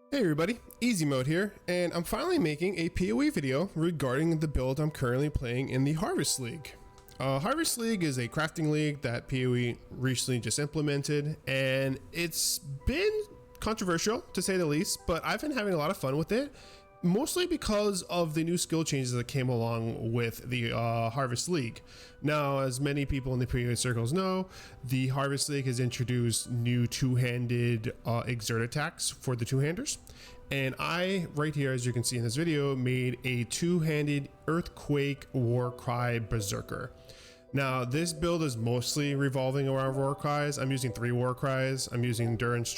Hey everybody, Easy Mode here, and I'm finally making a PoE video regarding the build I'm currently playing in the Harvest League. Harvest League is a crafting league that PoE recently just implemented, and it's been controversial to say the least, but I've been having a lot of fun with it, mostly because of the new skill changes that came along with the Harvest League. Now, as many people in the PoE circles know, the Harvest League has introduced new two-handed exert attacks for the two-handers. And I, right here, as you can see in this video, made a two-handed Earthquake Warcry Berserker. Now, this build is mostly revolving around war cries. I'm using 3 war cries. I'm using endurance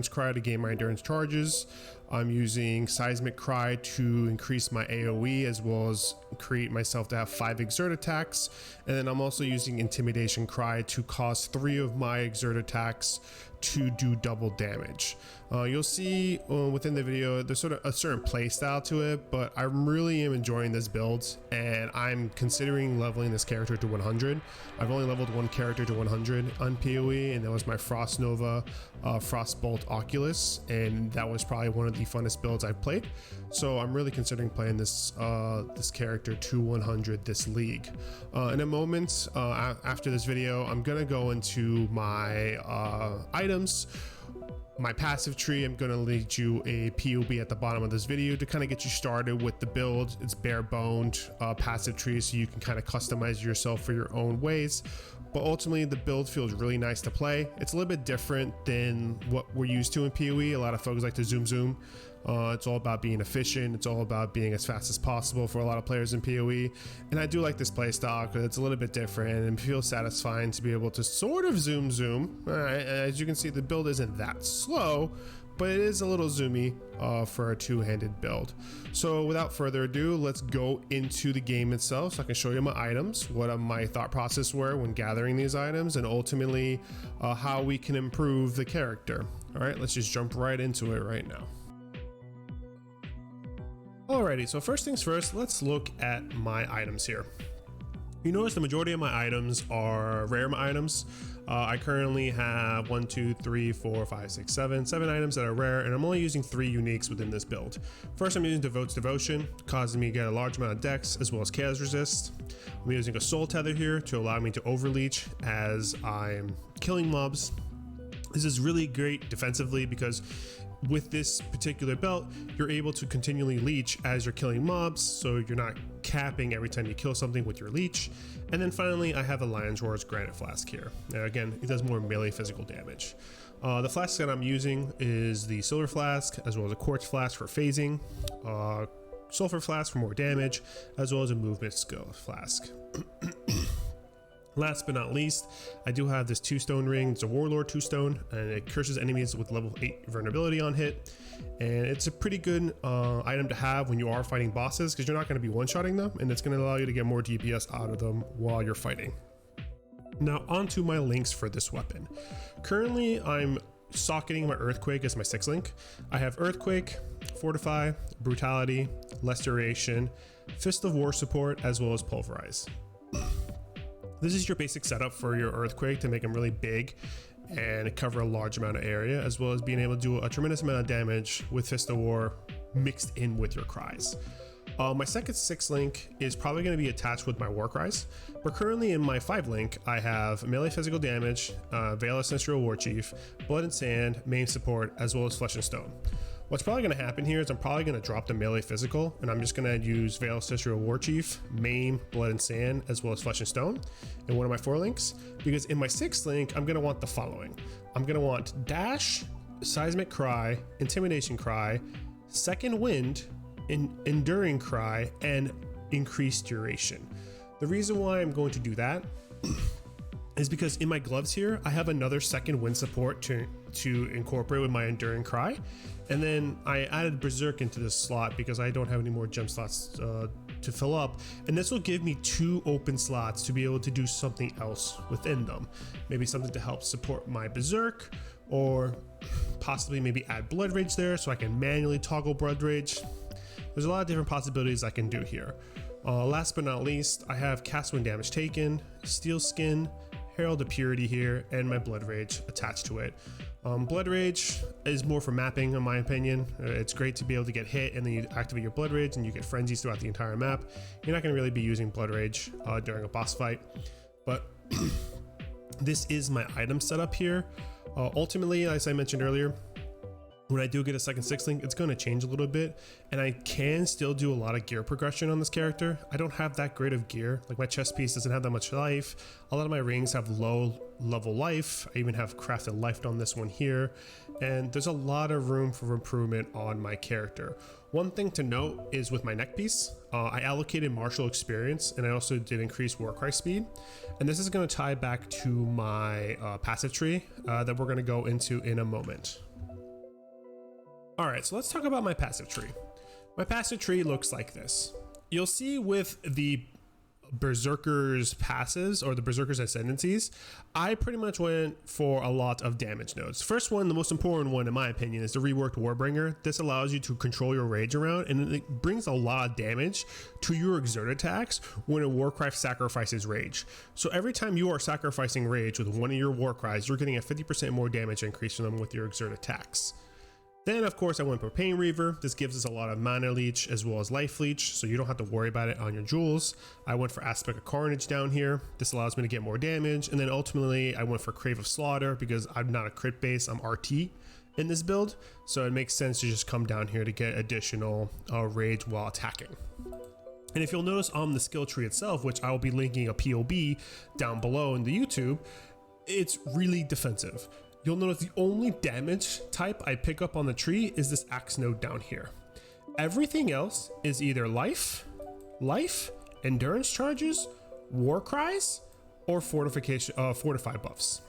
cry to gain my endurance charges. I'm using seismic cry to increase my AoE, as well as create myself to have 5 exert attacks. And then I'm also using intimidation cry to cause 3 of my exert attacks to do double damage. You'll see within the video there's sort of a certain play style to it, but I really am enjoying this build, and I'm considering leveling this character to 100. I've only leveled one character to 100 on PoE, and that was my Frost Nova Frostbolt Oculus, and that was probably one of the funnest builds I've played. So I'm really considering playing this this character to 100 this league. In a moment after this video, I'm gonna go into my items. My passive tree. I'm going to lead you a POB at the bottom of this video to kind of get you started with the build. It's bare boned passive tree, so you can kind of customize yourself for your own ways. But ultimately, the build feels really nice to play. It's a little bit different than what we're used to in PoE. A lot of folks like to zoom. It's all about being efficient. It's all about being as fast as possible for a lot of players in PoE. And I do like this playstyle because it's a little bit different and feels satisfying to be able to sort of zoom. As you can see, the build isn't that slow, but it is a little zoomy for a two-handed build. So without further ado, let's go into the game itself so I can show you my items, what my thought process were when gathering these items, and ultimately how we can improve the character. All right, let's just jump right into it right now. Alrighty, so first things first, let's look at my items here. You notice the majority of my items are rare items. I currently have 1, 2, 3, 4, 5, 6, 7 items that are rare, and I'm only using 3 uniques within this build. First, I'm using Devote's Devotion, causing me to get a large amount of dex as well as chaos resist. I'm using a soul tether here to allow me to overleech as I'm killing mobs. This is really great defensively because with this particular belt, you're able to continually leech as you're killing mobs, so you're not capping every time you kill something with your leech. And then finally, I have a Lion's Roar's Granite Flask here. Now again, it does more melee physical damage. The flask that I'm using is the Silver Flask, as well as a Quartz Flask for phasing, Sulfur Flask for more damage, as well as a Movement Skill Flask. Last but not least, I do have this 2-stone ring. It's a Warlord 2-stone, and it curses enemies with level 8 vulnerability on hit. And it's a pretty good item to have when you are fighting bosses, because you're not going to be one-shotting them, and it's going to allow you to get more DPS out of them while you're fighting. Now onto my links for this weapon. Currently, I'm socketing my Earthquake as my 6th link. I have Earthquake, Fortify, Brutality, Less Duration, Fist of War support, as well as Pulverize. This is your basic setup for your Earthquake to make them really big and cover a large amount of area, as well as being able to do a tremendous amount of damage with Fist of War mixed in with your cries. My second 6 link is probably going to be attached with my war cries, but currently in my 5 link, I have melee physical damage, Veil of Sensual Warchief, Blood and Sand, main support, as well as Flesh and Stone. What's probably going to happen here is I'm probably going to drop the melee physical, and I'm just going to use Veil of Sensual Warchief, Maim, Blood and Sand, as well as Flesh and Stone in one of my 4 links, because in my 6th link, I'm going to want the following. I'm going to want Dash, Seismic Cry, Intimidation Cry, Second Wind, Enduring Cry, and Increased Duration. The reason why I'm going to do that is because in my gloves here, I have another Second Wind support to incorporate with my Enduring Cry. And then I added Berserk into this slot because I don't have any more gem slots to fill up. And this will give me 2 open slots to be able to do something else within them. Maybe something to help support my Berserk, or possibly maybe add Blood Rage there so I can manually toggle Blood Rage. There's a lot of different possibilities I can do here. Last but not least, I have Cast When Damage Taken, Steel Skin, Herald of Purity here, and my Blood Rage attached to it. Blood Rage is more for mapping, in my opinion. It's great to be able to get hit and then you activate your Blood Rage and you get frenzies throughout the entire map. You're not going to really be using Blood Rage during a boss fight, but this is my item setup here. Ultimately, as I mentioned earlier, when I do get a second Six Link, it's going to change a little bit, and I can still do a lot of gear progression on this character. I don't have that great of gear. Like, my chest piece doesn't have that much life. A lot of my rings have low level life. I even have crafted life on this one here, and there's a lot of room for improvement on my character. One thing to note is with my neck piece, I allocated martial experience, and I also did increase Warcry speed, and this is going to tie back to my passive tree that we're going to go into in a moment. All right, so let's talk about my passive tree. My passive tree looks like this. You'll see with the Berserker's passives or the Berserker's ascendancies, I pretty much went for a lot of damage nodes. First one, the most important one in my opinion, is the reworked Warbringer. This allows you to control your rage around, and it brings a lot of damage to your exert attacks when a Warcry sacrifices rage. So every time you are sacrificing rage with one of your Warcries, you're getting a 50% more damage increase from them with your exert attacks. Then, of course, I went for Pain Reaver. This gives us a lot of mana leech as well as life leech, so you don't have to worry about it on your jewels. I went for Aspect of Carnage down here. This allows me to get more damage. And then ultimately, I went for Crave of Slaughter because I'm not a crit base, I'm RT in this build. So it makes sense to just come down here to get additional rage while attacking. And if you'll notice on the skill tree itself, which I will be linking a POB down below in the YouTube, it's really defensive. You'll notice the only damage type I pick up on the tree is this axe node down here. Everything else is either life, endurance charges, war cries, or fortified buffs.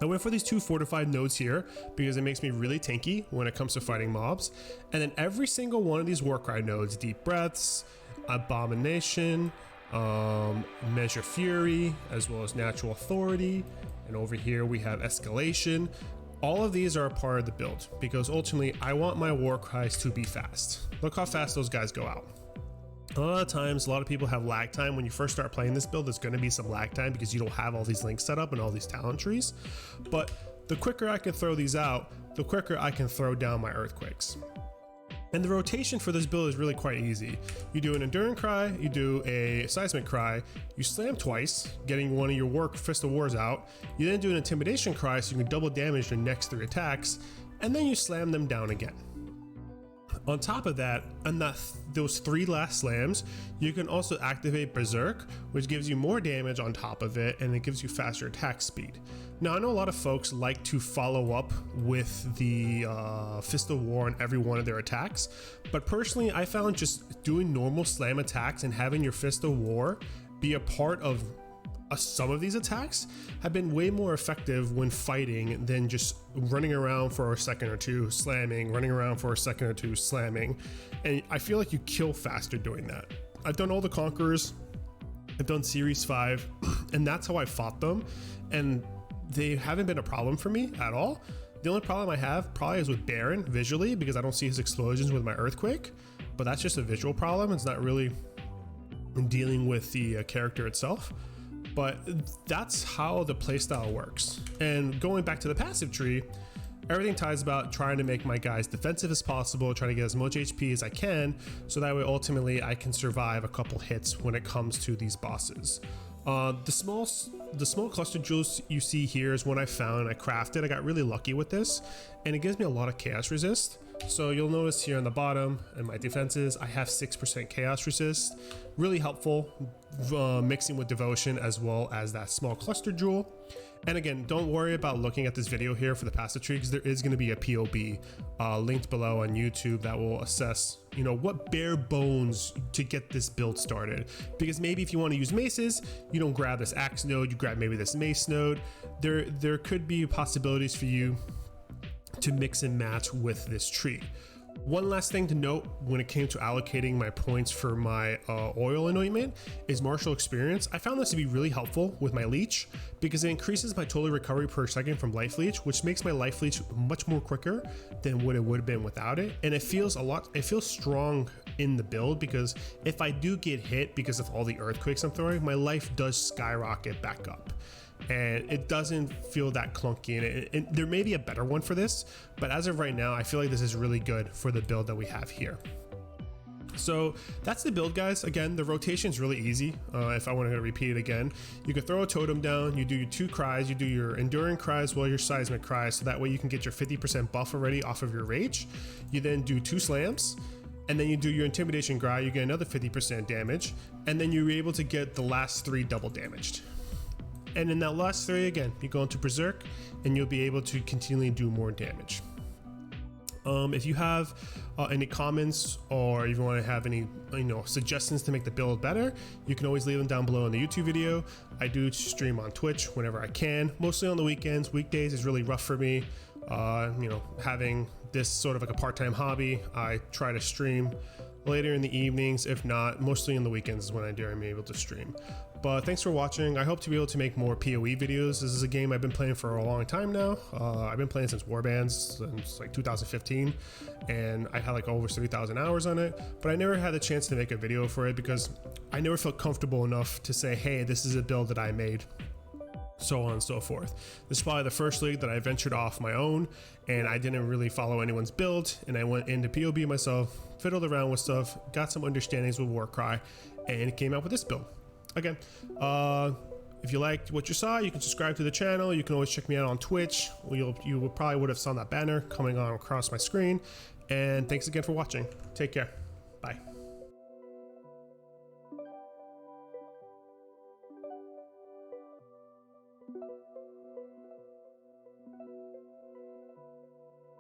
I went for these two fortified nodes here because it makes me really tanky when it comes to fighting mobs. And then every single one of these Warcry nodes, Deep Breaths, Abomination, Measure Fury, as well as Natural Authority, and over here we have Escalation. All of these are a part of the build because ultimately I want my Warcries to be fast. Look how fast those guys go out. A lot of times, a lot of people have lag time. When you first start playing this build, there's going to be some lag time because you don't have all these links set up and all these talent trees. But the quicker I can throw these out, the quicker I can throw down my Earthquakes. And the rotation for this build is really quite easy. You do an Enduring Cry, you do a Seismic Cry, you slam twice, getting one of your Fist of Wars out. You then do an Intimidation Cry so you can double damage your next 3 attacks, and then you slam them down again. On top of that, on those 3 last slams, you can also activate Berserk, which gives you more damage on top of it, and it gives you faster attack speed. Now, I know a lot of folks like to follow up with the Fist of War on every one of their attacks, but personally, I found just doing normal slam attacks and having your Fist of War be a part of some of these attacks have been way more effective when fighting than just running around for a second or two, slamming, running around for a second or two, slamming. And I feel like you kill faster doing that. I've done all the Conquerors, I've done Series 5, and that's how I fought them. And they haven't been a problem for me at all. The only problem I have probably is with Baron visually because I don't see his explosions with my Earthquake, but that's just a visual problem. It's not really dealing with the character itself. But that's how the playstyle works. And going back to the passive tree, everything ties about trying to make my guys defensive as possible, trying to get as much HP as I can, so that way ultimately I can survive a couple hits when it comes to these bosses. The small cluster jewels you see here is one I found and I crafted. I got really lucky with this, and it gives me a lot of chaos resist. So you'll notice here on the bottom in my defenses, I have 6% chaos resist. Really helpful, mixing with devotion as well as that small cluster jewel. And again, don't worry about looking at this video here for the passive tree because there is going to be a POB linked below on YouTube that will assess, you know, what bare bones to get this build started. Because maybe if you want to use maces, you don't grab this axe node, you grab maybe this mace node. There could be possibilities for you to mix and match with this tree. One last thing to note when it came to allocating my points for my oil anointment is martial experience. I found this to be really helpful with my leech because it increases my total recovery per second from life leech, which makes my life leech much more quicker than what it would have been without it. And it feels strong in the build because if I do get hit because of all the earthquakes I'm throwing, my life does skyrocket back up. and it doesn't feel that clunky, and there may be a better one for this, but as of right now I feel like this is really good for the build that we have here. So that's the build, guys. Again, the rotation is really easy. If I want to repeat it again, you can throw a totem down, you do your 2 cries, you do your enduring cries while your seismic cries, so that way you can get your 50% buff already off of your rage. You then do 2 slams, and then you do your intimidation cry, you get another 50% damage, and then you're able to get the last 3 double damaged. And in that last 3, again, you go into Berserk and you'll be able to continually do more damage. If you have any comments, or if you want to have any suggestions to make the build better, you can always leave them down below in the YouTube video. I do stream on Twitch whenever I can, mostly on the weekends. Weekdays is really rough for me. Having this sort of like a part-time hobby, I try to stream later in the evenings. If not, mostly in the weekends is when I'm able to stream. But thanks for watching. I hope to be able to make more PoE videos. This is a game I've been playing for a long time now. I've been playing since Warbands, since like 2015, and I had like over 3,000 hours on it, but I never had the chance to make a video for it because I never felt comfortable enough to say, hey, this is a build that I made, so on and so forth. This is probably the first league that I ventured off my own, and I didn't really follow anyone's build, and I went into PoB myself, fiddled around with stuff, got some understandings with Warcry, and came out with this build. Again, if you liked what you saw, you can subscribe to the channel. You can always check me out on Twitch. You probably would have saw that banner coming on across my screen. And thanks again for watching. Take care. Bye.